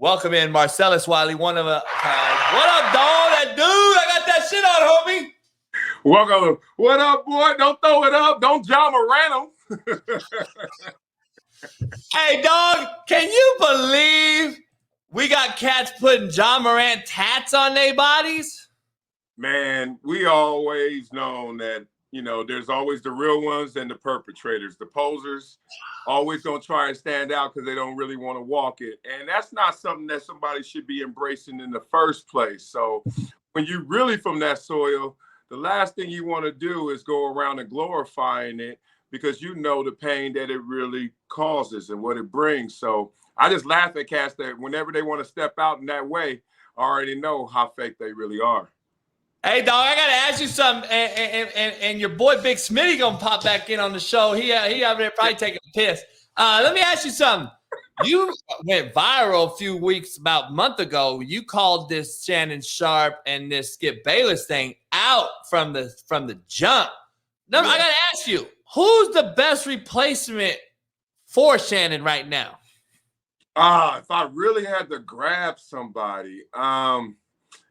Welcome in Marcellus Wiley, one of a kind. What up, dog? That dude, I got that shit on, homie. Welcome. What up, boy? Don't throw it up. Don't John Morant him. Hey, dog, can you believe we got cats putting John Morant tats on their bodies? Man, we always known that, there's always the real ones and the perpetrators. The posers always going to try and stand out because they don't really want to walk it. And that's not something that somebody should be embracing in the first place. So when you're really from that soil, the last thing you want to do is go around and glorifying it because you know the pain that it really causes and what it brings. So I just laugh at cats that whenever they want to step out in that way, I already know how fake they really are. Hey, dog, I got to ask you something, and your boy Big Smitty going to pop back in on the show. He out there probably taking a piss. Let me ask you something. You went viral about a month ago. You called this Shannon Sharpe and this Skip Bayless thing out from the jump. Now, I got to ask you, who's the best replacement for Shannon right now? If I really had to grab somebody,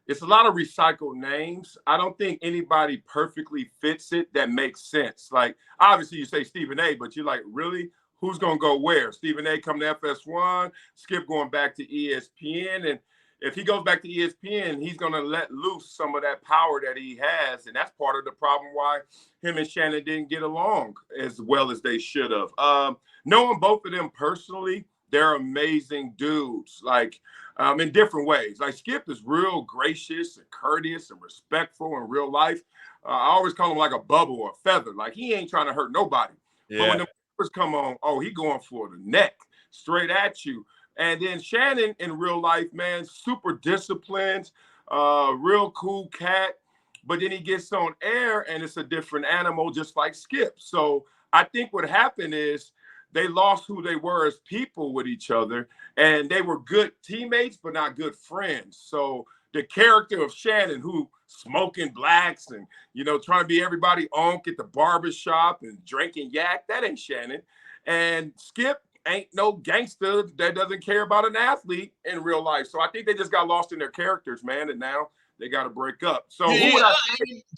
it's a lot of recycled names. I don't think anybody perfectly fits it that makes sense. Like, obviously you say Stephen A, but you're like, really? Who's going to go where? Stephen A coming to FS1, Skip going back to ESPN. And if he goes back to ESPN, he's going to let loose some of that power that he has. And that's part of the problem why him and Shannon didn't get along as well as they should have. Knowing both of them personally, they're amazing dudes, like in different ways. Like Skip is real gracious and courteous and respectful in real life. I always call him like a bubble or a feather. Like he ain't trying to hurt nobody. Yeah. But when the numbers come on, he going for the neck, straight at you. And then Shannon in real life, man, super disciplined, real cool cat. But then he gets on air and it's a different animal, just like Skip. So I think what happened is they lost who they were as people with each other, and they were good teammates, but not good friends. So the character of Shannon, who smoking blacks and, trying to be everybody onk at the barbershop and drinking yak, that ain't Shannon. And Skip ain't no gangster that doesn't care about an athlete in real life. So I think they just got lost in their characters, man, and now they got to break up. So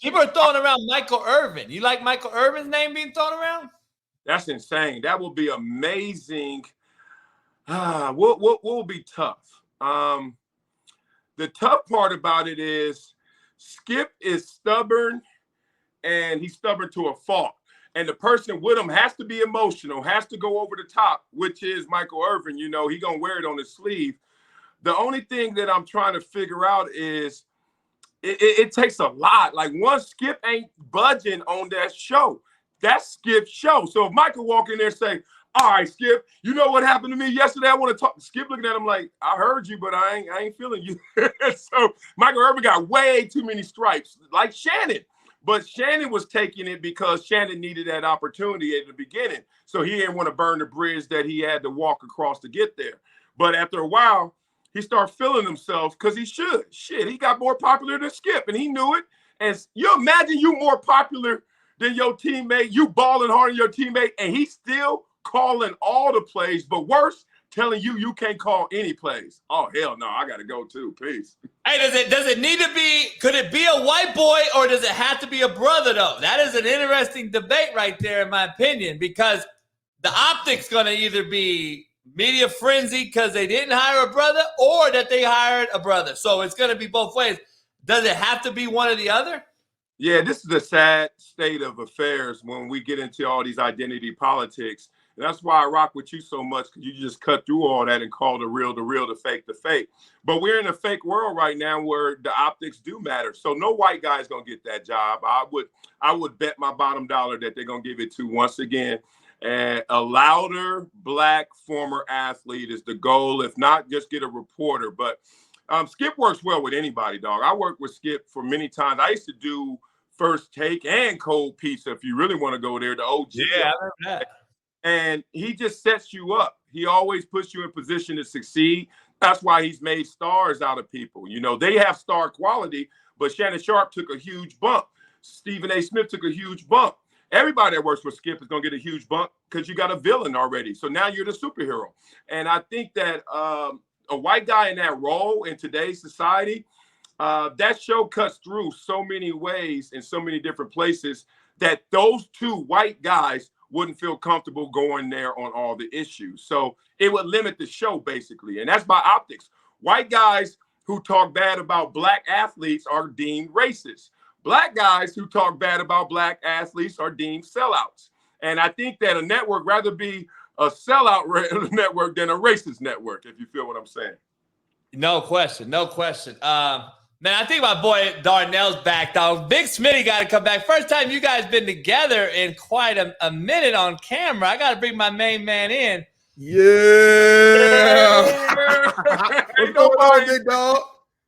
people are throwing around Michael Irvin. You like Michael Irvin's name being thrown around? That's insane. That will be amazing. What will be tough? The tough part about it is Skip is stubborn, and he's stubborn to a fault. And the person with him has to be emotional, has to go over the top, which is Michael Irvin. He going to wear it on his sleeve. The only thing that I'm trying to figure out is it takes a lot. Like once Skip ain't budging on that show, that's Skip's show. So if Michael walk in there and say, all right, Skip, you know what happened to me yesterday? I want to talk. Skip looking at him like, I heard you, but I ain't feeling you. So Michael Irvin got way too many stripes, like Shannon. But Shannon was taking it because Shannon needed that opportunity at the beginning. So he didn't want to burn the bridge that he had to walk across to get there. But after a while, he started feeling himself because he should. Shit, he got more popular than Skip, and he knew it. And you imagine you more popular than your teammate, you balling hard on your teammate, and he's still calling all the plays, but worse, telling you can't call any plays. Oh, hell no, I got to go too. Peace. Hey, does it need to be, could it be a white boy or does it have to be a brother, though? That is an interesting debate right there, in my opinion, because the optics going to either be media frenzy because they didn't hire a brother or that they hired a brother. So it's going to be both ways. Does it have to be one or the other? Yeah, this is the sad state of affairs when we get into all these identity politics. And that's why I rock with you so much, because you just cut through all that and call the real, the fake, the fake. But we're in a fake world right now where the optics do matter. So no white guy is going to get that job. I would bet my bottom dollar that they're going to give it to, once again, and a louder black former athlete is the goal. If not, just get a reporter. But Skip works well with anybody, dog. I worked with Skip for many times. I used to do First Take and Cold Pizza, if you really want to go there, the OG. Yeah, I remember that. And he just sets you up. He always puts you in position to succeed. That's why he's made stars out of people. They have star quality, but Shannon Sharpe took a huge bump. Stephen A. Smith took a huge bump. Everybody that works with Skip is going to get a huge bump because you got a villain already. So now you're the superhero. And I think that a white guy in that role in today's society, that show cuts through so many ways in so many different places that those two white guys wouldn't feel comfortable going there on all the issues. So it would limit the show, basically. And that's by optics. White guys who talk bad about black athletes are deemed racist. Black guys who talk bad about black athletes are deemed sellouts. And I think that a network rather be a sellout network than a racist network, if you feel what I'm saying. No question. No question. Man, I think my boy Darnell's back, dog. Big Smitty got to come back. First time you guys been together in quite a minute on camera. I got to bring my main man in. Yeah. What's going on, big dog?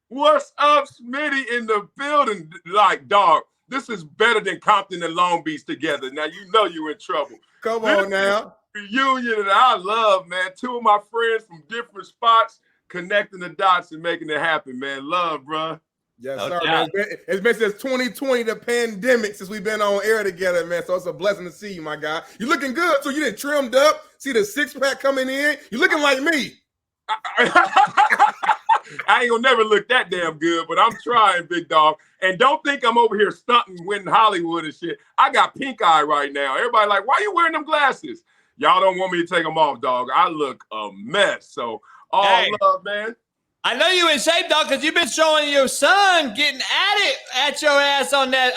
What's up, Smitty in the building? Like, dog, this is better than Compton and Long Beach together. Now, you know you're in trouble. Come on now. Reunion that I love, man. Two of my friends from different spots connecting the dots and making it happen, man. Love, bro. Yes, sir. Man. It's been since 2020, the pandemic, since we've been on air together, man. So it's a blessing to see you, my guy. You're looking good, too. You done trimmed up. See the six-pack coming in. You're looking like me. I ain't gonna never look that damn good, but I'm trying, big dog. And don't think I'm over here stunting, winning Hollywood and shit. I got pink eye right now. Everybody like, why you wearing them glasses? Y'all don't want me to take them off, dog. I look a mess. So all love, man. I know you in shape, dog, because you've been showing your son getting at it at your ass on that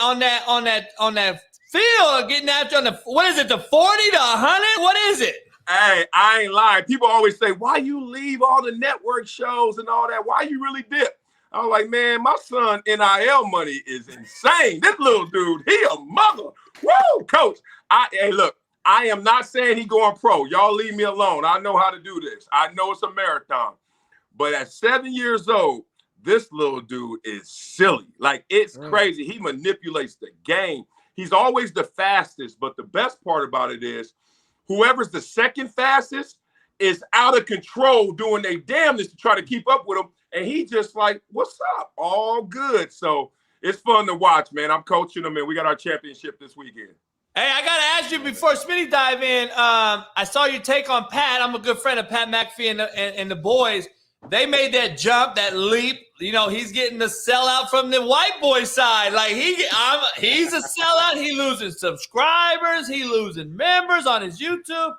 field, getting after on the, what is it, the 40 to 100? What is it? Hey, I ain't lying. People always say, why you leave all the network shows and all that? Why you really dip? I was like, man, my son NIL money is insane. This little dude, he a mother. Woo, coach. Hey, look, I am not saying he going pro. Y'all leave me alone. I know how to do this. I know it's a marathon. But at 7 years old, this little dude is silly. Like, it's crazy. He manipulates the game. He's always the fastest. But the best part about it is whoever's the second fastest is out of control doing their damnness to try to keep up with him. And he just like, what's up? All good. So it's fun to watch, man. I'm coaching him, and we got our championship this weekend. Hey, I got to ask you before Smitty dive in. I saw your take on Pat. I'm a good friend of Pat McAfee and the boys. They made that jump, that leap. You know, he's getting the sellout from the white boy side. Like, he's a sellout. He losing subscribers. He losing members on his YouTube.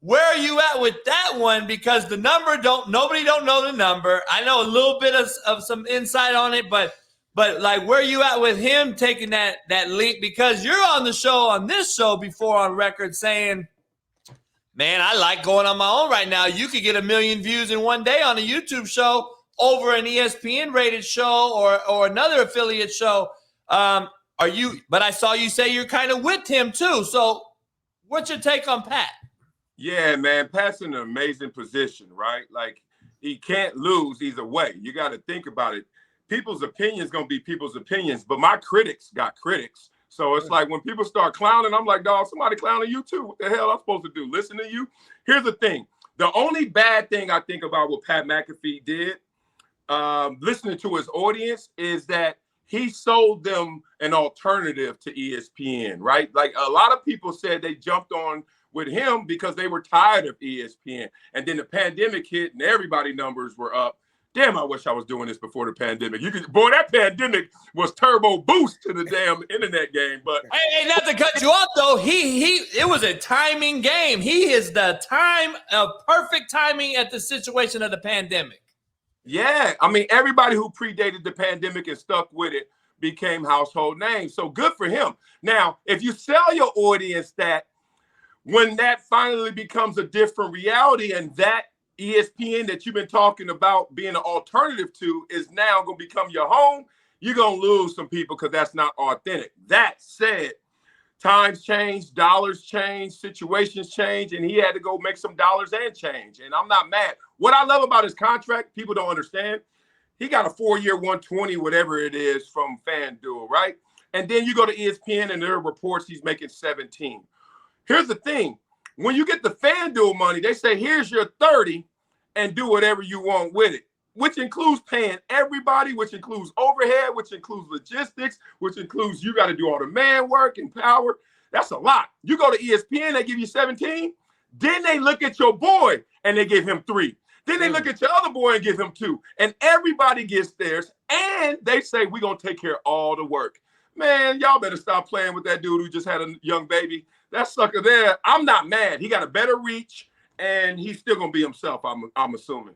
Where are you at with that one? Because the number nobody don't know the number. I know a little bit of some insight on it, but like, where are you at with him taking that leap? Because you're on this show before on record saying, man, I like going on my own right now. You could get 1 million views in one day on a YouTube show over an ESPN rated show or another affiliate show. But I saw you say you're kind of with him too. So what's your take on Pat? Yeah, man, Pat's in an amazing position, right? Like, he can't lose either way. You got to think about it. People's opinions going to be people's opinions, but my critics got critics. So it's like when people start clowning, I'm like, dog, somebody clowning you too. What the hell I'm supposed to do? Listen to you? Here's the thing. The only bad thing I think about what Pat McAfee did, listening to his audience, is that he sold them an alternative to ESPN, right? Like, a lot of people said they jumped on with him because they were tired of ESPN. And then the pandemic hit and everybody's numbers were up. Damn, I wish I was doing this before the pandemic. Boy, that pandemic was turbo boost to the damn internet game. But hey, not to cut you off though, it was a timing game. He is the perfect timing at the situation of the pandemic. Yeah, I mean, everybody who predated the pandemic and stuck with it became household names. So good for him. Now, if you sell your audience that when that finally becomes a different reality and that ESPN that you've been talking about being an alternative to is now going to become your home, you're going to lose some people because that's not authentic. That said, times change, dollars change, situations change, and he had to go make some dollars and change. And I'm not mad. What I love about his contract, people don't understand, he got a 4-year, 120, whatever it is, from FanDuel, right? And then you go to ESPN and there are reports he's making 17. Here's the thing. When you get the FanDuel money, they say, here's your 30 and do whatever you want with it, which includes paying everybody, which includes overhead, which includes logistics, which includes you got to do all the man work and power. That's a lot. You go to ESPN, they give you 17. Then they look at your boy and they give him 3. Then they look at your other boy and give him 2. And everybody gets theirs. And they say, we're going to take care of all the work. Man, y'all better stop playing with that dude who just had a young baby. That sucker there, I'm not mad. He got a better reach, and he's still going to be himself, I'm assuming.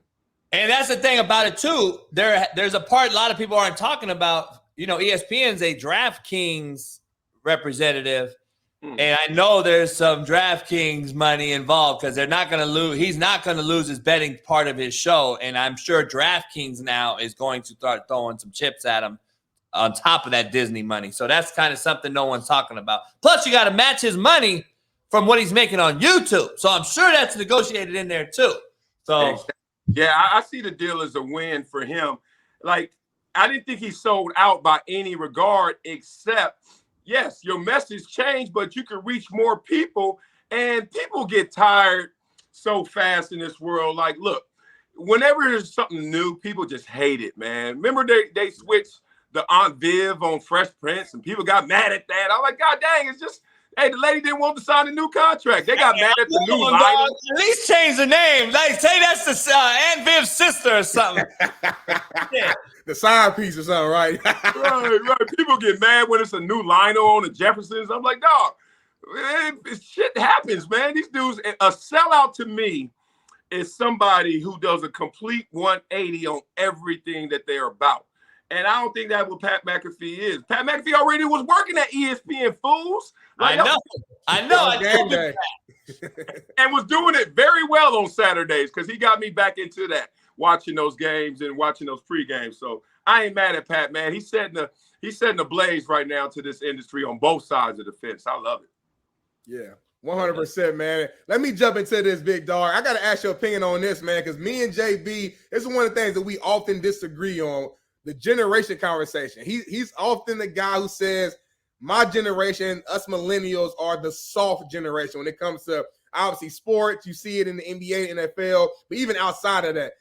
And that's the thing about it, too. There's a part a lot of people aren't talking about. You know, ESPN's a DraftKings representative. And I know there's some DraftKings money involved because they're not going to lose. He's not going to lose his betting part of his show. And I'm sure DraftKings now is going to start throwing some chips at him on top of that Disney money. So that's kind of something no one's talking about. Plus, you got to match his money from what he's making on YouTube. So I'm sure that's negotiated in there too. So, yeah, I see the deal as a win for him. Like, I didn't think he sold out by any regard except – yes, your message changed, but you can reach more people, and people get tired so fast in this world. Like, look, whenever there's something new, people just hate it, man. Remember they switched the Aunt Viv on Fresh Prince, and people got mad at that. I'm like, God dang, it's just, hey, the lady didn't want to sign a new contract. They got mad at the new line. At least change the name. Like, say that's the Aunt Viv's sister or something. Yeah. The side piece or something, right? right. People get mad when it's a new lino on the Jeffersons. I'm like, dog, shit happens, man. These dudes, a sellout to me is somebody who does a complete 180 on everything that they're about. And I don't think that's what Pat McAfee is. Pat McAfee already was working at ESPN, fools. Like, I know. And was doing it very well on Saturdays because he got me back into that, watching those games and watching those pre-games. So I ain't mad at Pat, man. He's setting the blaze right now to this industry on both sides of the fence. I love it. Yeah, 100%, man. Let me jump into this, big dog. I got to ask your opinion on this, man, because me and JB, this is one of the things that we often disagree on, the generation conversation. He's often the guy who says, my generation, us millennials, are the soft generation when it comes to, obviously, sports. You see it in the NBA, NFL, but even outside of that.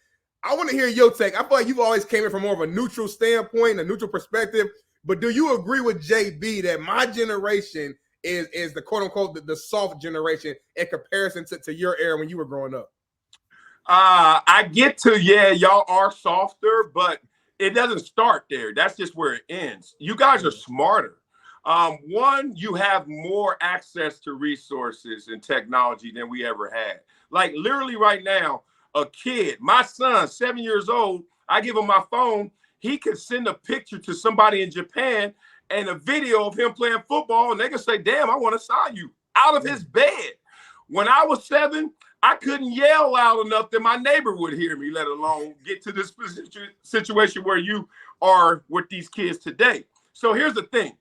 I want to hear your take. I feel like you've always came in from more of a neutral standpoint, a neutral perspective. But do you agree with JB that my generation is the quote unquote the soft generation in comparison to your era when you were growing up? I get to, y'all are softer, but it doesn't start there. That's just where it ends. You guys are smarter. One, you have more access to resources and technology than we ever had. Like literally right now, a kid, my son, 7 years old, I give him my phone. He can send a picture to somebody in Japan and a video of him playing football, and they can say, damn, I want to sign you out of his bed. When I was 7, I couldn't yell loud enough that my neighbor would hear me, let alone get to this situation where you are with these kids today. So here's the thing.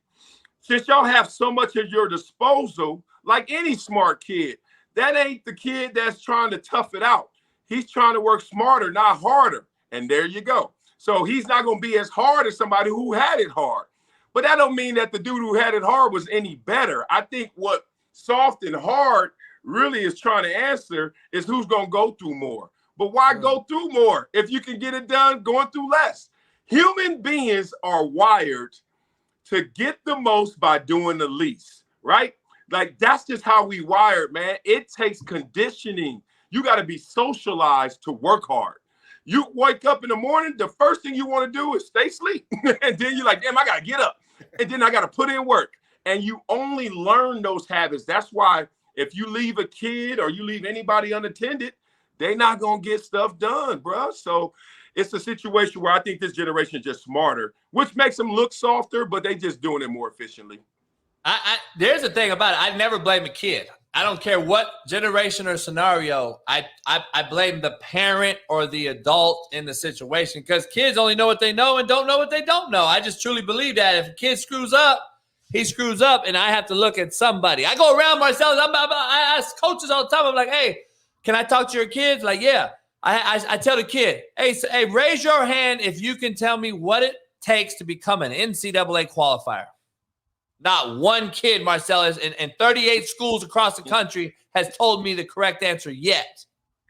Since y'all have so much at your disposal, like any smart kid, that ain't the kid that's trying to tough it out. He's trying to work smarter, not harder. And there you go. So he's not going to be as hard as somebody who had it hard. But that don't mean that the dude who had it hard was any better. I think what soft and hard really is trying to answer is who's going to go through more. But why go through more if you can get it done going through less? Human beings are wired to get the most by doing the least, right? Like that's just how we wired, man. It takes conditioning. You got to be socialized to work hard. You wake up in the morning, the first thing you want to do is stay asleep. And then you're like, damn, I got to get up. And then I got to put in work. And you only learn those habits. That's why if you leave a kid or you leave anybody unattended, they're not going to get stuff done, bro. So it's a situation where I think this generation is just smarter, which makes them look softer, but they just doing it more efficiently. There's the thing about it. I never blame a kid. I don't care what generation or scenario. I blame the parent or the adult in the situation because kids only know what they know and don't know what they don't know. I just truly believe that if a kid screws up, he screws up, and I have to look at somebody. I go around Marcellus. I ask coaches all the time. I'm like, hey, can I talk to your kids? Like, yeah. I tell the kid, hey, raise your hand if you can tell me what it takes to become an NCAA qualifier. Not one kid, Marcellus, in 38 schools across the country has told me the correct answer yet.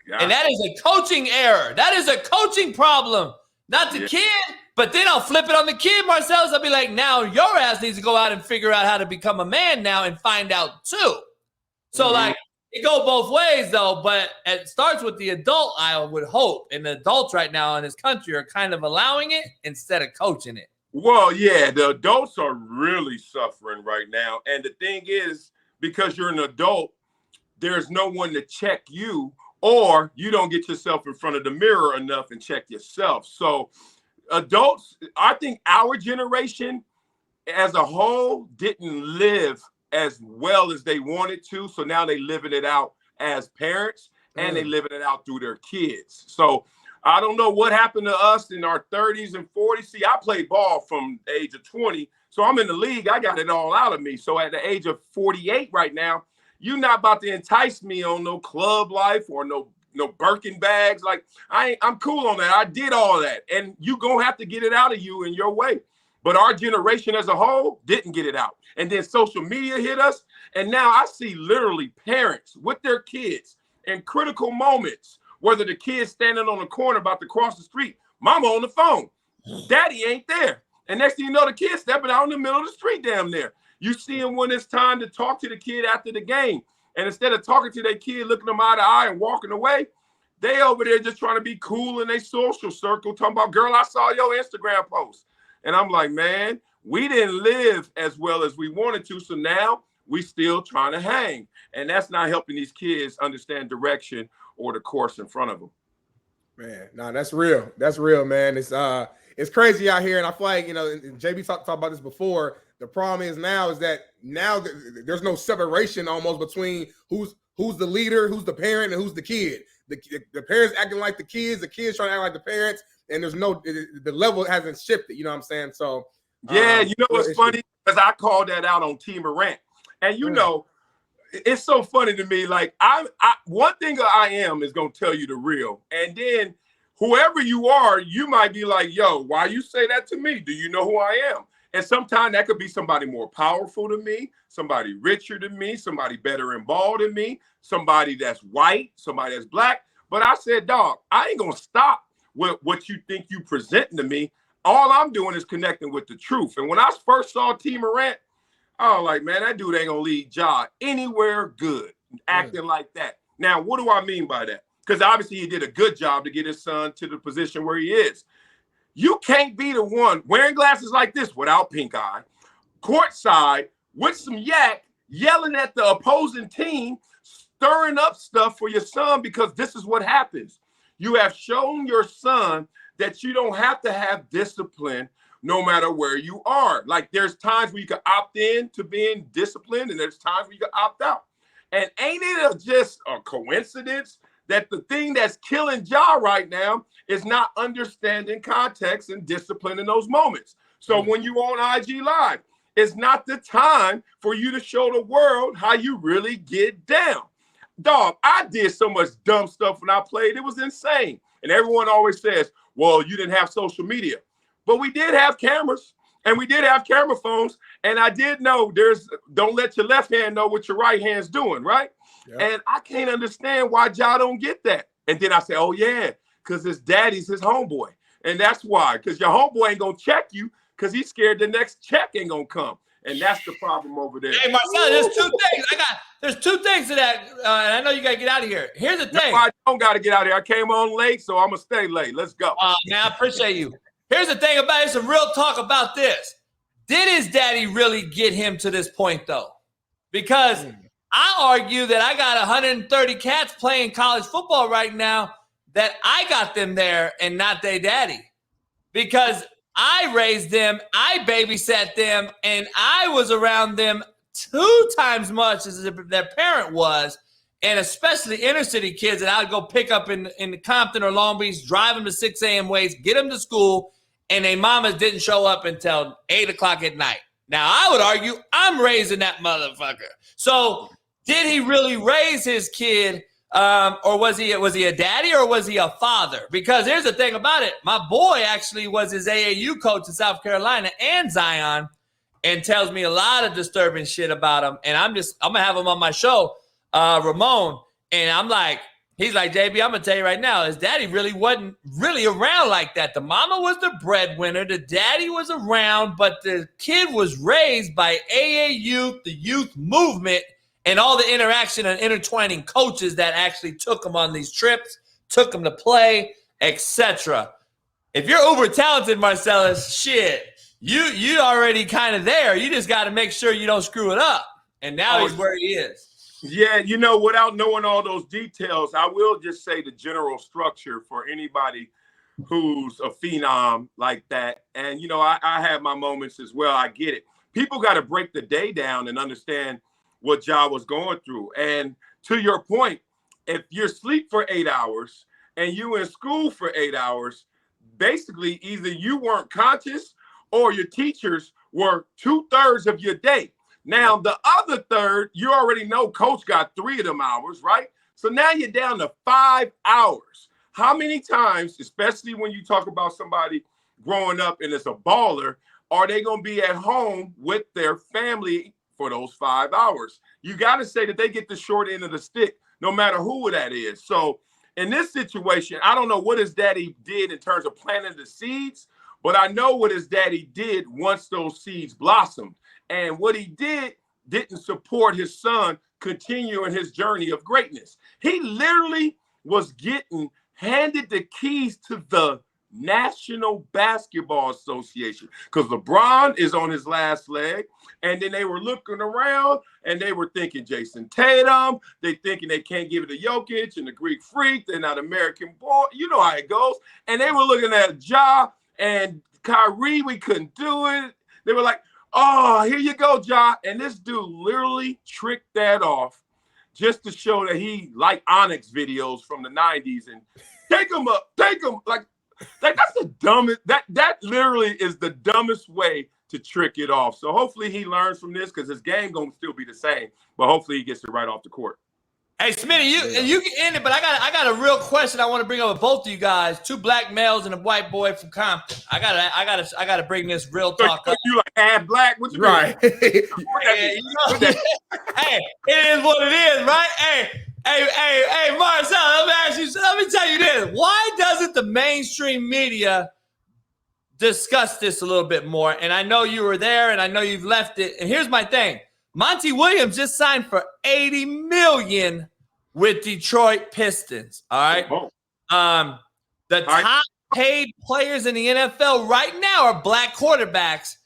Yeah. And that is a coaching error. That is a coaching problem, not the kid. But then I'll flip it on the kid, Marcellus. I'll be like, now your ass needs to go out and figure out how to become a man now and find out too. So like, It go both ways, though, but it starts with the adult, I would hope. And the adults right now in this country are kind of allowing it instead of coaching it. Well, yeah, the adults are really suffering right now. And the thing is, because you're an adult, there's no one to check you, or you don't get yourself in front of the mirror enough and check yourself. So adults, I think our generation as a whole didn't live as well as they wanted to. So now they living it out as parents, and they living it out through their kids. So I don't know what happened to us in our 30s and 40s. See, I played ball from the age of 20. So I'm in the league. I got it all out of me. So at the age of 48 right now, you're not about to entice me on no club life or no Birkin bags. Like, I'm cool on that. I did all that. And you going to have to get it out of you in your way. But our generation as a whole didn't get it out. And then social media hit us. And now I see literally parents with their kids in critical moments, whether the kid's standing on the corner about to cross the street, mama on the phone, daddy ain't there. And next thing you know, the kid stepping out in the middle of the street damn near. You see him when it's time to talk to the kid after the game. And instead of talking to their kid, looking them eye to eye and walking away, they over there just trying to be cool in their social circle, talking about, girl, I saw your Instagram post. And I'm like, man, we didn't live as well as we wanted to. So now we still trying to hang. And that's not helping these kids understand direction or the course in front of them. Man, no, that's real. That's real, man. It's crazy out here. And I feel like, and JB talked about this before. The problem is now there's no separation almost between who's the leader, who's the parent, and who's the kid. The parents acting like the kids trying to act like the parents, and the level hasn't shifted. You know what I'm saying? So yeah, what's funny? Because I called that out on T Morant, and it's so funny to me. Like one thing I am is gonna tell you the real, and then whoever you are, you might be like, yo, why you say that to me? Do you know who I am? And sometimes that could be somebody more powerful than me, somebody richer than me, somebody better in ball than me, somebody that's white, somebody that's black. But I said, dog, I ain't gonna stop with what you think you presenting to me. All I'm doing is connecting with the truth. And when I first saw T Morant, I was like, man, that dude ain't gonna lead Ja anywhere good, acting like that. Now, what do I mean by that? Because obviously he did a good job to get his son to the position where he is. You can't be the one wearing glasses like this without pink eye, courtside with some yak, yelling at the opposing team, stirring up stuff for your son, because this is what happens. You have shown your son that you don't have to have discipline no matter where you are. Like, there's times where you can opt in to being disciplined, and there's times where you can opt out. And ain't it just a coincidence that the thing that's killing Ja right now is not understanding context and discipline in those moments? So when you're on IG Live, it's not the time for you to show the world how you really get down. Dog, I did so much dumb stuff when I played. It was insane. And everyone always says, well, you didn't have social media. But we did have cameras, and we did have camera phones. And I did know don't let your left hand know what your right hand's doing, right? Yep. And I can't understand why Ja don't get that. And then I say, oh, yeah, because his daddy's his homeboy. And that's why, because your homeboy ain't going to check you because he's scared the next check ain't going to come. And that's the problem over there. Hey, Marcellus, there's two things. There's two things to that. And I know you got to get out of here. Here's the thing. No, I don't got to get out of here. I came on late, so I'm going to stay late. Let's go. Man, I appreciate you. Here's the thing about it. Some real talk about this. Did his daddy really get him to this point, though? Because I argue that I got 130 cats playing college football right now that I got them there and not their daddy. Because I raised them, I babysat them, and I was around them 2 times much as their parent was, and especially inner city kids that I'd go pick up in the Compton or Long Beach, drive them to 6 a.m. ways, get them to school, and their mamas didn't show up until 8 o'clock at night. Now, I would argue I'm raising that motherfucker. So did he really raise his kid, or was he a daddy, or was he a father? Because here's the thing about it. My boy actually was his AAU coach in South Carolina and Zion, and tells me a lot of disturbing shit about him. And I'm going to have him on my show, Ramon. And I'm like, he's like, JB, I'm going to tell you right now, his daddy really wasn't really around like that. The mama was the breadwinner. The daddy was around, but the kid was raised by AAU, the youth movement, and all the interaction and intertwining coaches that actually took them on these trips, took them to play, etc. If you're uber talented, Marcellus, shit, you already kind of there. You just got to make sure you don't screw it up. And now he's where he is. Yeah, you know, without knowing all those details, I will just say the general structure for anybody who's a phenom like that. And, you know, I have my moments as well. I get it. People got to break the day down and understand what Ja was going through. And to your point, if you're asleep for 8 hours and you in school for 8 hours, basically either you weren't conscious or your teachers were 2/3 of your day. Now, the other third, you already know coach got 3 of them hours, right? So now you're down to 5 hours. How many times, especially when you talk about somebody growing up and it's a baller, are they going to be at home with their family for those 5 hours? You got to say that they get the short end of the stick, no matter who that is. So in this situation, I don't know what his daddy did in terms of planting the seeds, but I know what his daddy did once those seeds blossomed. And what he didn't support his son continuing his journey of greatness. He literally was getting handed the keys to the National Basketball Association because LeBron is on his last leg. And then they were looking around and they were thinking Jason Tatum. They thinking they can't give it to Jokic and the Greek Freak. They're not American boy. You know how it goes. And they were looking at Ja and Kyrie. We couldn't do it. They were like, oh, here you go, Ja. And this dude literally tricked that off just to show that he liked Onyx videos from the 90s and take him up, take him. Like that's the dumbest, that literally is the dumbest way to trick it off. So hopefully he learns from this because his game going to still be the same, but hopefully he gets it right off the court. Hey, Smitty, you can end it, but I got a real question I want to bring up with both of you guys. 2 black males and a white boy from Compton. I gotta bring this real talk up. You like half black? What you Right. Hey, you know, hey, it is what it is, right? Hey, Marcel, let me tell you this. Why doesn't the mainstream media discuss this a little bit more? And I know you were there, and I know you've left it. And here's my thing. Monty Williams just signed for $80 million with Detroit Pistons. All right. The top paid players in the NFL right now are black quarterbacks,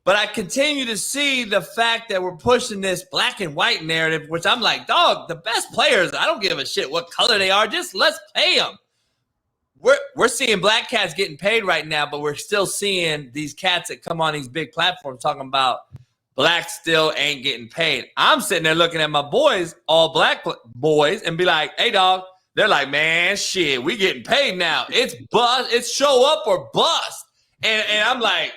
but I continue to see the fact that we're pushing this black and white narrative, which I'm like, dog, the best players, I don't give a shit what color they are. Just let's pay them. We're seeing black cats getting paid right now, but we're still seeing these cats that come on these big platforms talking about black still ain't getting paid. I'm sitting there looking at my boys, all black boys, and be like, hey, dog. They're like, man, shit, we getting paid now. It's bust. It's show up or bust. And I'm like,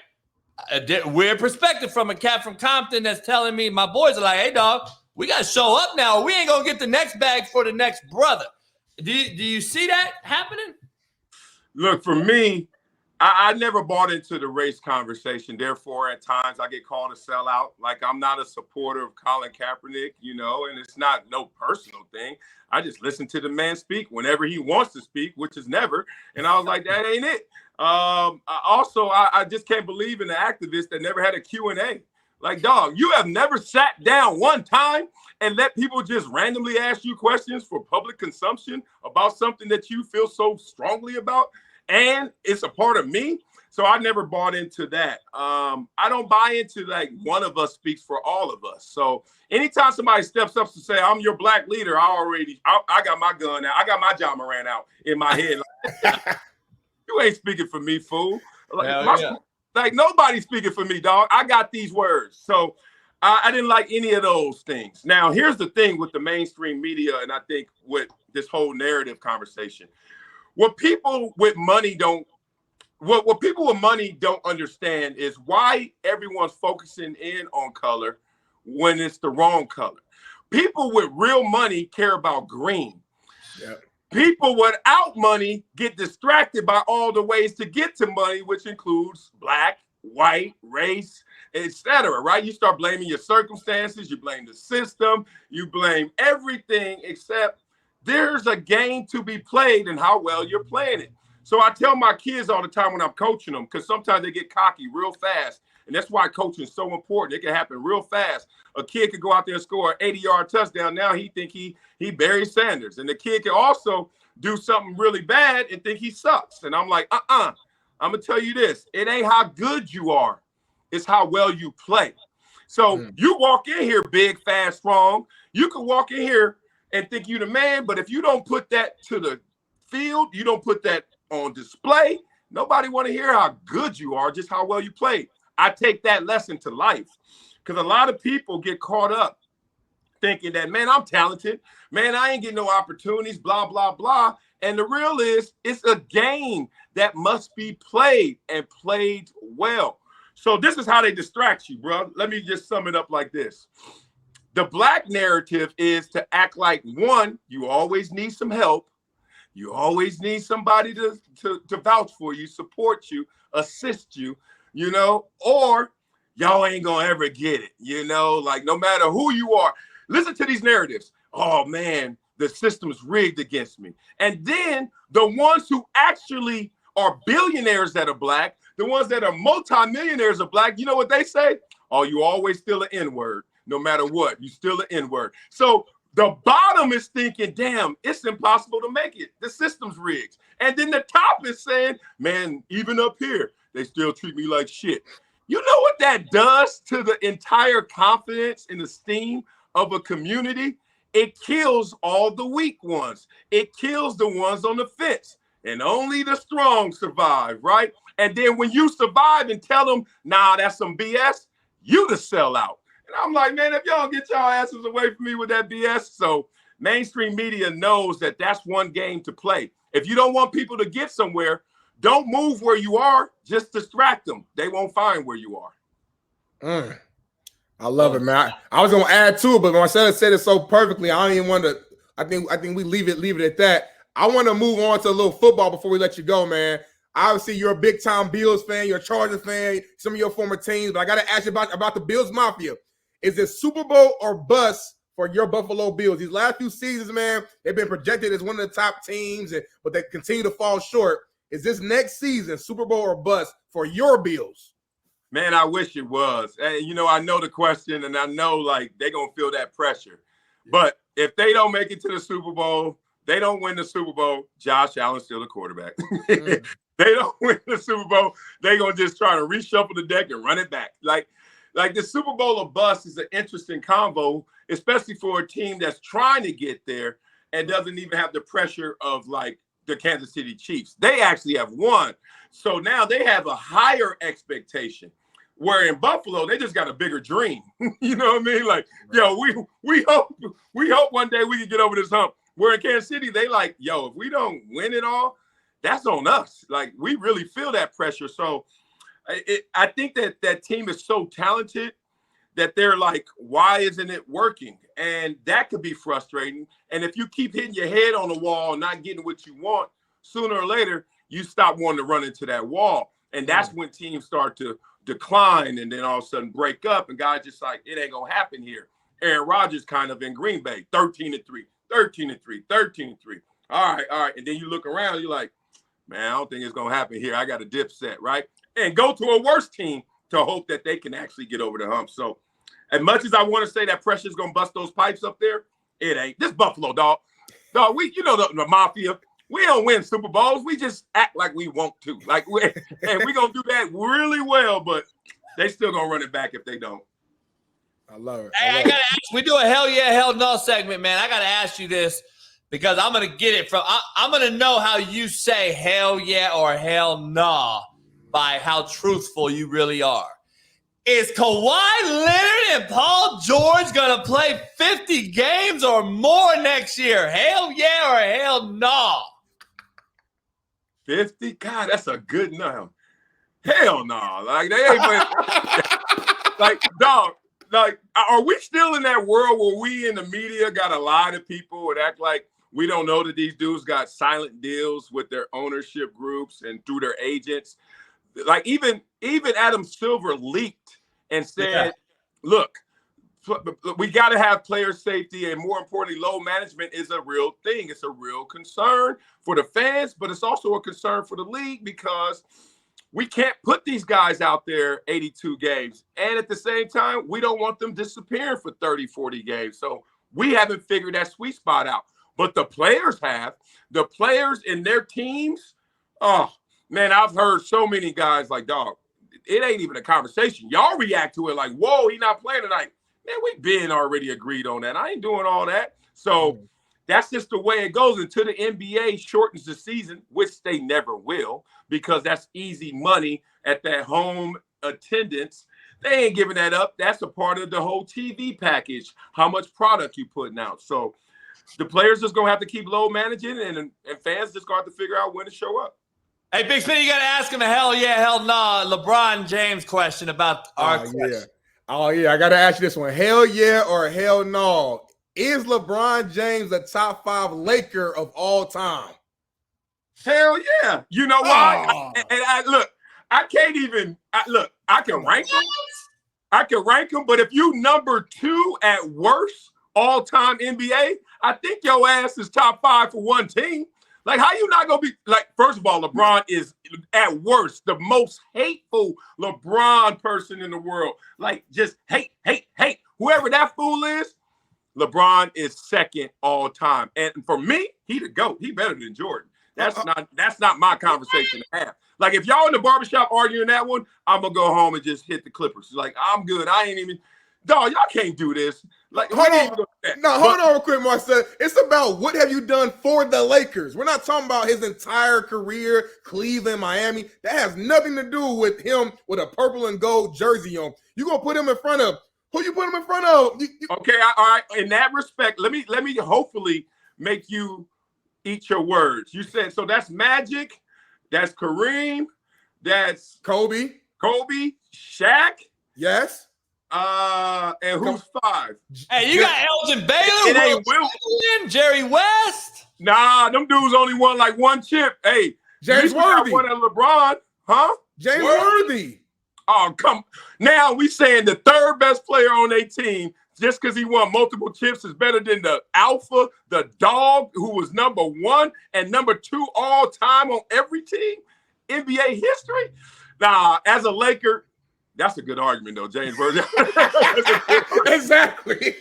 a weird perspective from a cat from Compton that's telling me, my boys are like, hey, dog, we got to show up now. We ain't going to get the next bag for the next brother. Do you see that happening? Look, for me, I never bought into the race conversation. Therefore, at times I get called a sellout. Like I'm not a supporter of Colin Kaepernick, you know, and it's not no personal thing. I just listen to the man speak whenever he wants to speak, which is never. And I was like, that ain't it. I just can't believe in the activists that never had a Q&A. Like, dog, you have never sat down one time and let people just randomly ask you questions for public consumption about something that you feel so strongly about. And it's a part of me. So I never bought into that. I don't buy into like one of us speaks for all of us. So anytime somebody steps up to say, I'm your black leader, I got my gun out. I got my John Morant out in my head. Like, you ain't speaking for me, fool. Like nobody's speaking for me, dog. I got these words. So I didn't like any of those things. Now, here's the thing with the mainstream media, and I think with this whole narrative conversation. What people with money don't understand is why everyone's focusing in on color when it's the wrong color. People with real money care about green. Yep. People without money get distracted by all the ways to get to money, which includes black, white, race, etc. Right? You start blaming your circumstances, you blame the system, you blame everything except there's a game to be played and how well you're playing it. So I tell my kids all the time when I'm coaching them, because sometimes they get cocky real fast And that's why coaching is so important. It can happen real fast. A kid could go out there and score an 80-yard touchdown. Now he think he Barry Sanders. And the kid can also do something really bad and think he sucks. And I'm like, I'm going to tell you this. It ain't how good you are. It's how well you play. So you walk in here big, fast, strong. You can walk in here and think you the man, but if you don't put that to the field, you don't put that on display, nobody want to hear how good you are, just how well you play. I take that lesson to life because a lot of people get caught up thinking that, man, I'm talented. Man, I ain't getting no opportunities, blah, blah, blah. And the real is, it's a game that must be played and played well. So this is how they distract you, bro. Let me just sum it up like this. The black narrative is to act like, one, you always need some help. You always need somebody to vouch for you, support you, assist you, you know, or y'all ain't going to ever get it, you know, like no matter who you are. Listen to these narratives. Oh, man, the system's rigged against me. And then the ones who actually are billionaires that are black, the ones that are multimillionaires are black, you know what they say? Oh, you always still an N-word. No matter what, you still an N-word. So the bottom is thinking, damn, it's impossible to make it. The system's rigged. And then the top is saying, man, even up here, they still treat me like shit. You know what that does to the entire confidence and esteem of a community? It kills all the weak ones. It kills the ones on the fence. And only the strong survive, right? And then when you survive and tell them, nah, that's some BS, you the sellout. And I'm like, man, if y'all get y'all asses away from me with that BS. So mainstream media knows that that's one game to play. If you don't want people to get somewhere, don't move where you are. Just distract them. They won't find where you are. I love it, man. I was going to add to it, but Marcellus said it so perfectly. I don't even want to. I think we leave it at that. I want to move on to a little football before we let you go, man. Obviously, you're a big-time Bills fan. You're a Chargers fan, some of your former teams. But I got to ask you about the Bills Mafia. Is it Super Bowl or bust for your Buffalo Bills? These last few seasons, man, they've been projected as one of the top teams, but they continue to fall short. Is this next season Super Bowl or bust for your Bills? Man, I wish it was. And, you know, I know the question, and I know, like, they're going to feel that pressure. But if they don't make it to the Super Bowl, they don't win the Super Bowl, Josh Allen's still the quarterback. They don't win the Super Bowl, they're going to just try to reshuffle the deck and run it back. Like the Super Bowl or bust is an interesting combo, especially for a team that's trying to get there and doesn't even have the pressure of like the Kansas City Chiefs. They actually have won. So now they have a higher expectation. Where in Buffalo, they just got a bigger dream. You know what I mean? Like, yo, we hope one day we can get over this hump. Where in Kansas City, they like, yo, if we don't win it all, that's on us. Like, we really feel that pressure. So I think that team is so talented that they're like, why isn't it working? And that could be frustrating. And if you keep hitting your head on the wall and not getting what you want, sooner or later, you stop wanting to run into that wall. And that's when teams start to decline and then all of a sudden break up. And guys just like, it ain't going to happen here. Aaron Rodgers kind of in Green Bay, 13-3, 13-3, 13-3. All right. And then you look around, you're like, man, I don't think it's going to happen here. I got a dip set, right? And go to a worse team to hope that they can actually get over the hump. So as much as I want to say that pressure is going to bust those pipes up there, it ain't. This Buffalo, dog, you know the Mafia, we don't win Super Bowls. We just act like we want to. Like, and we're going to do that really well, but they still going to run it back if they don't. I love it. Hey, I got to ask, we do a hell yeah, hell no segment, man. I got to ask you this because I'm going to get it from, I'm going to know how you say hell yeah or hell nah by how truthful you really are. Is Kawhi Leonard and Paul George going to play 50 games or more next year? Hell yeah or hell no? 50? God, that's a good no. Hell no. Like, they ain't playing. Like, dog, like, are we still in that world where we in the media got to lie to people and act like we don't know that these dudes got silent deals with their ownership groups and through their agents? Like, even Adam Silver leaked and said, look, we got to have player safety, and more importantly, load management is a real thing. It's a real concern for the fans, but it's also a concern for the league because we can't put these guys out there 82 games. And at the same time, we don't want them disappearing for 30, 40 games. So we haven't figured that sweet spot out. But the players have. The players in their teams, oh, man, I've heard so many guys like, dog, it ain't even a conversation. Y'all react to it like, whoa, he not playing tonight. Man, we been already agreed on that. I ain't doing all that. So that's just the way it goes until the NBA shortens the season, which they never will, because that's easy money at that home attendance. They ain't giving that up. That's a part of the whole TV package, how much product you putting out. So the players just going to have to keep low managing, and fans just going to have to figure out when to show up. Hey, Big Smitty, you got to ask him a hell yeah, hell nah LeBron James question about our question. Yeah. Oh, yeah. I got to ask you this one. Hell yeah or hell no? Is LeBron James a top 5 Laker of all time? Hell yeah. You know why? I can't even – I can rank them. I can rank them, but if you number 2 at worst all-time NBA, I think your ass is top 5 for one team. Like, how you not going to be – like, first of all, LeBron is at worst the most hateful LeBron person in the world. Like, just hate. Whoever that fool is, LeBron is second all time. And for me, he the GOAT. He better than Jordan. That's not my conversation to have. Like, if y'all in the barbershop arguing that one, I'm going to go home and just hit the Clippers. Like, I'm good. I ain't even – dog, y'all can't do this. Like, hold on real quick, Marcel. It's about what have you done for the Lakers. We're not talking about his entire career, Cleveland, Miami. That has nothing to do with him with a purple and gold jersey on. You're going to put him in front of – who you put him in front of? Okay, all right. In that respect, let me hopefully make you eat your words. You said, so that's Magic, that's Kareem, that's Kobe, Shaq. Yes. And who's 5? Hey, you got Elgin Baylor, Will Jerry West. Nah, them dudes only won like one chip. Hey, James Worthy. One at LeBron, huh? James Worthy. Oh, come. Now we saying the third best player on their team just because he won multiple chips is better than the alpha, the dog, who was number 1 and number 2 all time on every team? NBA history? Nah, as a Laker, that's a good argument, though, James Worthy. Exactly.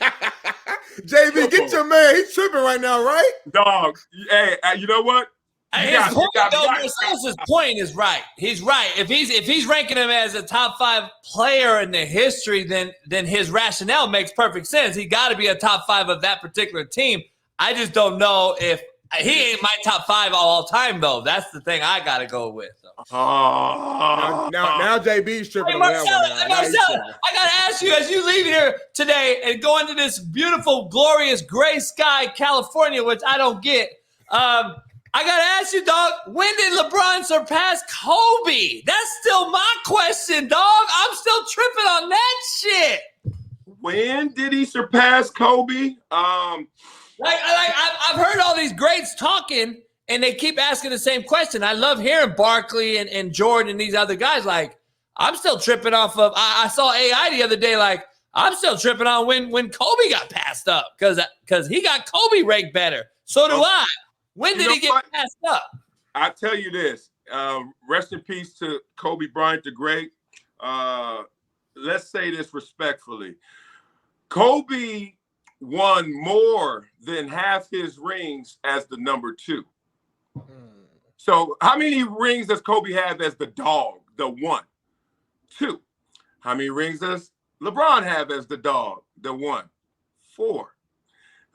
JB, get your man. He's tripping right now, right? Dog. Hey, you know what? His point is right. He's right. If he's ranking him as a top 5 player in the history, then his rationale makes perfect sense. He got to be a top 5 of that particular team. I just don't know if he ain't my top 5 all time, though. That's the thing I got to go with. Now JB's tripping. Hey, Marcellus, I got to ask you, as you leave here today and go into this beautiful, glorious gray sky California, which I don't get, I got to ask you, dog, when did LeBron surpass Kobe? That's still my question, dog. I'm still tripping on that shit. When did he surpass Kobe? I've heard all these greats talking, and they keep asking the same question. I love hearing Barkley and Jordan and these other guys. Like, I'm still tripping off of – I saw AI the other day, like, I'm still tripping on when Kobe got passed up because he got Kobe ranked better. So do I. When did he get passed up? I tell you this. Rest in peace to Kobe Bryant the Great. Let's say this respectfully. Kobe won more than half his rings as the number 2. So how many rings does Kobe have as the dog, the 1? 2. How many rings does LeBron have as the dog, the 1? 4.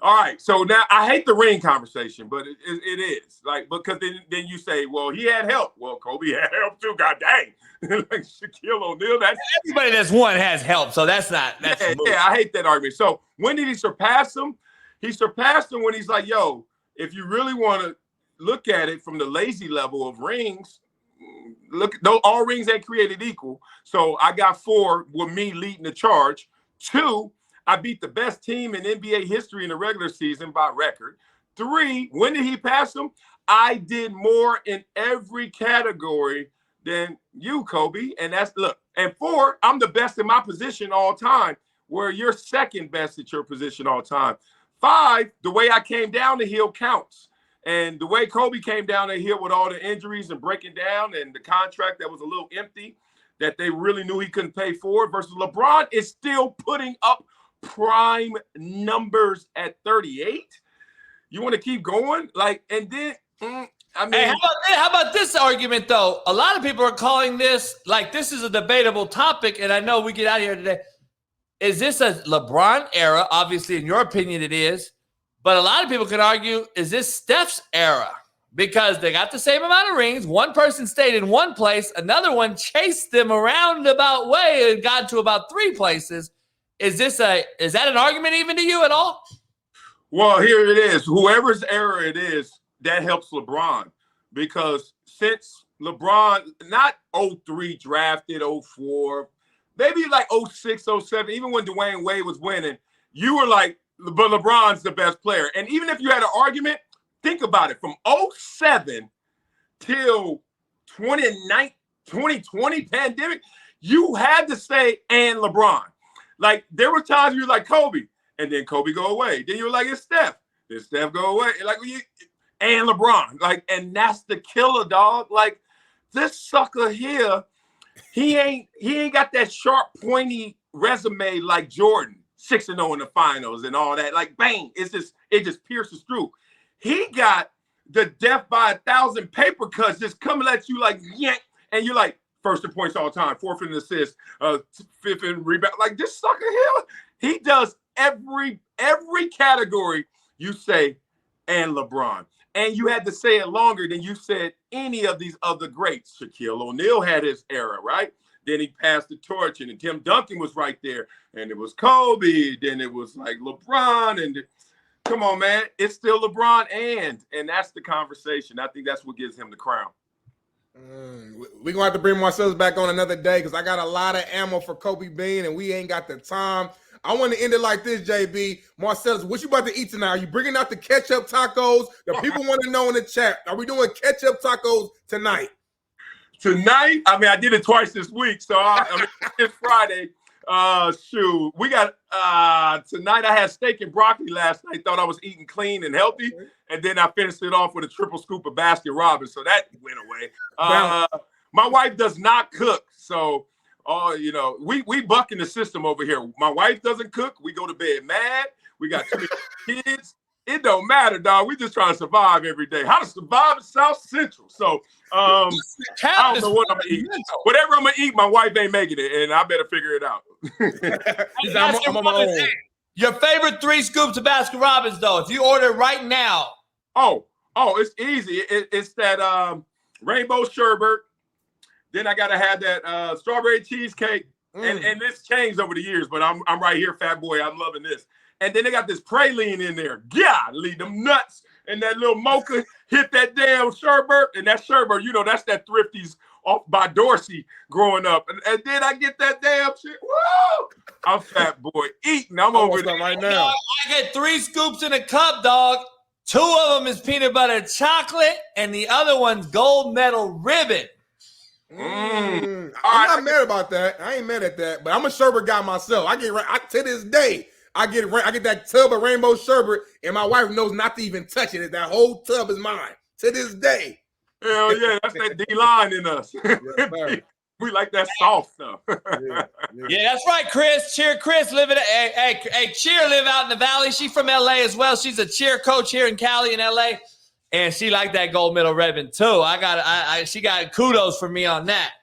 All right, so now I hate the ring conversation, but it is like because then you say, well, he had help. Well, Kobe had help too. God dang, like Shaquille O'Neal. That's everybody that's won has help, so that's not. Yeah, I hate that argument. So when did he surpass him? He surpassed him when he's like, yo, if you really want to look at it from the lazy level of rings, look, all rings ain't created equal. So I got 4 with me leading the charge. 2. I beat the best team in NBA history in the regular season by record. 3, when did he pass him? I did more in every category than you, Kobe. And that's, look, and 4, I'm the best in my position all time, where you're second best at your position all time. 5, the way I came down the hill counts. And the way Kobe came down the hill with all the injuries and breaking down and the contract that was a little empty that they really knew he couldn't pay for versus LeBron is still putting up prime numbers at 38. You want to keep going? Like, and then, I mean. Hey, how about this argument, though? A lot of people are calling this, like, this is a debatable topic, and I know we get out of here today. Is this a LeBron era? Obviously, in your opinion, it is. But a lot of people can argue, is this Steph's era? Because they got the same amount of rings. One person stayed in one place. Another one chased them around about way and got to about 3 places. Is that an argument even to you at all? Well, here it is. Whoever's era it is, that helps LeBron. Because since LeBron, not 03 drafted, 04, maybe like 06, 07, even when Dwayne Wade was winning, you were like, but LeBron's the best player. And even if you had an argument, think about it. From 07 till 2020 pandemic, you had to say, and LeBron. Like, there were times you were like, Kobe, and then Kobe go away. Then you were like, it's Steph. Then Steph go away. Like, and LeBron. Like, and that's the killer, dog. Like, this sucker here, he ain't got that sharp, pointy resume like Jordan. 6-0 in the finals and all that. Like, bang, it just pierces through. He got the death by 1,000 paper cuts just coming at you like yank, and you're like, first in points all time, 4th in assists, 5th in rebound. Like, this sucker here, he does every category you say, and LeBron. And you had to say it longer than you said any of these other greats. Shaquille O'Neal had his era, right? Then he passed the torch, and Tim Duncan was right there. And it was Kobe. Then it was like LeBron. And come on, man. It's still LeBron and that's the conversation. I think that's what gives him the crown. We're going to have to bring Marcellus back on another day because I got a lot of ammo for Kobe Bean, and we ain't got the time. I want to end it like this, JB. Marcellus, what you about to eat tonight? Are you bringing out the ketchup tacos? The people want to know in the chat. Are we doing ketchup tacos tonight? Tonight, I mean, I did it twice this week, so it's Friday. Shoot, we got tonight. I had steak and broccoli last night. Thought I was eating clean and healthy, and then I finished it off with a triple scoop of Baskin Robbins, so that went away. My wife does not cook, so you know, we bucking the system over here. My wife doesn't cook. We go to bed mad. We got 2 kids. It don't matter, dog. We just trying to survive every day. How to survive in South Central. So I don't know what I'm gonna eat. Whatever I'm gonna eat, my wife ain't making it, and I better figure it out. I'm on my own. Your favorite 3 scoops of Baskin Robbins, though, if you order right now. Oh, it's easy. It's that rainbow sherbet. Then I gotta have that strawberry cheesecake, and this changed over the years, but I'm right here, fat boy. I'm loving this. And then they got this praline in there. Golly, them nuts and that little mocha hit that damn sherbet. And that sherbet, you know, that's that Thrifties off by Dorsey growing up. And then I get that damn shit. Woo! I'm fat boy eating. I'm over there right now. I get 3 scoops in a cup, dog. 2 of them is peanut butter chocolate, and the other one's gold medal ribbon. I'm not mad about that. I ain't mad at that, but I'm a sherbet guy myself. To this day, I get that tub of rainbow sherbet, and my wife knows not to even touch it. That whole tub is mine to this day. Hell yeah, that's that D-line in us. Yes, we like that soft stuff. Yeah, that's right, Chris. Cheer Chris living Cheer live out in the valley. She's from LA as well. She's a cheer coach here in Cali in LA. And she liked that gold medal ribbon too. She got kudos for me on that.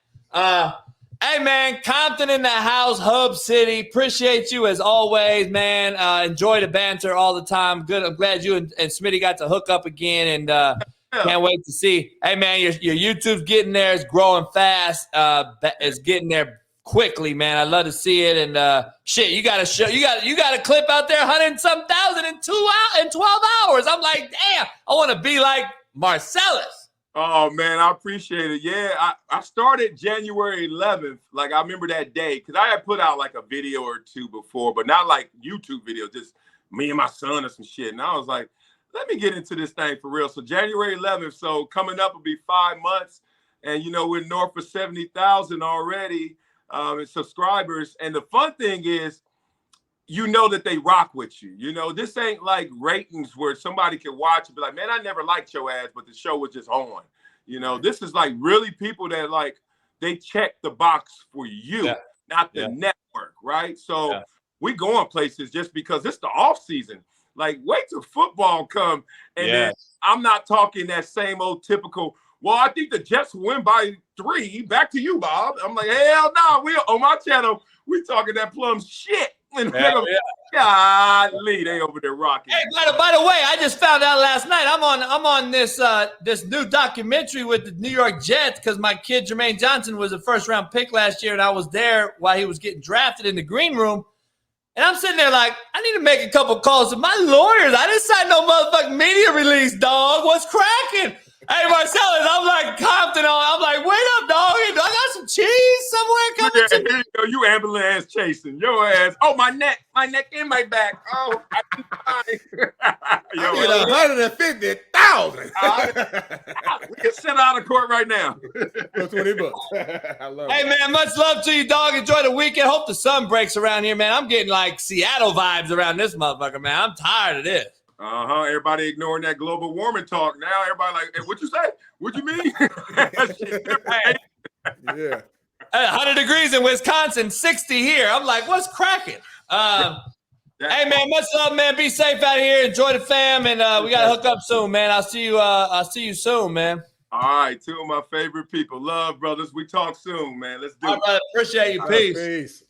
Hey man, Compton in the house, Hub City. Appreciate you as always, man. Enjoy the banter all the time. Good. I'm glad you and Smitty got to hook up again, and can't wait to see. Hey man, your YouTube's getting there. It's growing fast. It's getting there quickly, man. I love to see it. And shit, you got a clip out there, 100-some thousand in 12 hours. I'm like, damn, I want to be like Marcellus. Oh man, I appreciate it. Yeah, I started January 11th. Like, I remember that day because I had put out like a video or 2 before, but not like YouTube videos, just me and my son or some shit. And I was like, let me get into this thing for real. So January 11th. So coming up will be 5 months, and you know we're north of 70,000 already in subscribers. And the fun thing is, you know that they rock with you. You know, this ain't like ratings where somebody can watch and be like, man, I never liked your ass, but the show was just on. You know, this is like really people that like, they check the box for you, not the network, right? So we going places just because it's the off season. Like, wait till football come, and then I'm not talking that same old typical, well, I think the Jets win by 3. Back to you, Bob. I'm like, hell no, we on my channel, we talking that plum shit. And golly, they over there rocking. Hey, by the way, I just found out last night. I'm on this this new documentary with the New York Jets because my kid Jermaine Johnson was a first round pick last year, and I was there while he was getting drafted in the green room. And I'm sitting there like, I need to make a couple calls to my lawyers. I didn't sign no motherfucking media release, dog. What's cracking? Hey, Marcellus, I'm like Compton on. I'm like, wait up, dog. I got some cheese somewhere coming to me. Here you go, you ambulance chasing your ass. Oh, my neck and my back. Oh, I get 150,000. We can sit out of court right now. $20. I love it. Hey, man, much love to you, dog. Enjoy the weekend. Hope the sun breaks around here, man. I'm getting like Seattle vibes around this motherfucker, man. I'm tired of this. Everybody ignoring that global warming talk. Now everybody like, hey, what you say? What you mean? Yeah. 100 degrees in Wisconsin, 60 here. I'm like, what's cracking? Hey, man, much love, man. Be safe out here. Enjoy the fam, and we got to hook up soon, man. I'll see you soon, man. All right, 2 of my favorite people. Love, brothers. We talk soon, man. Let's do it. Brother. Appreciate you. Peace. Peace.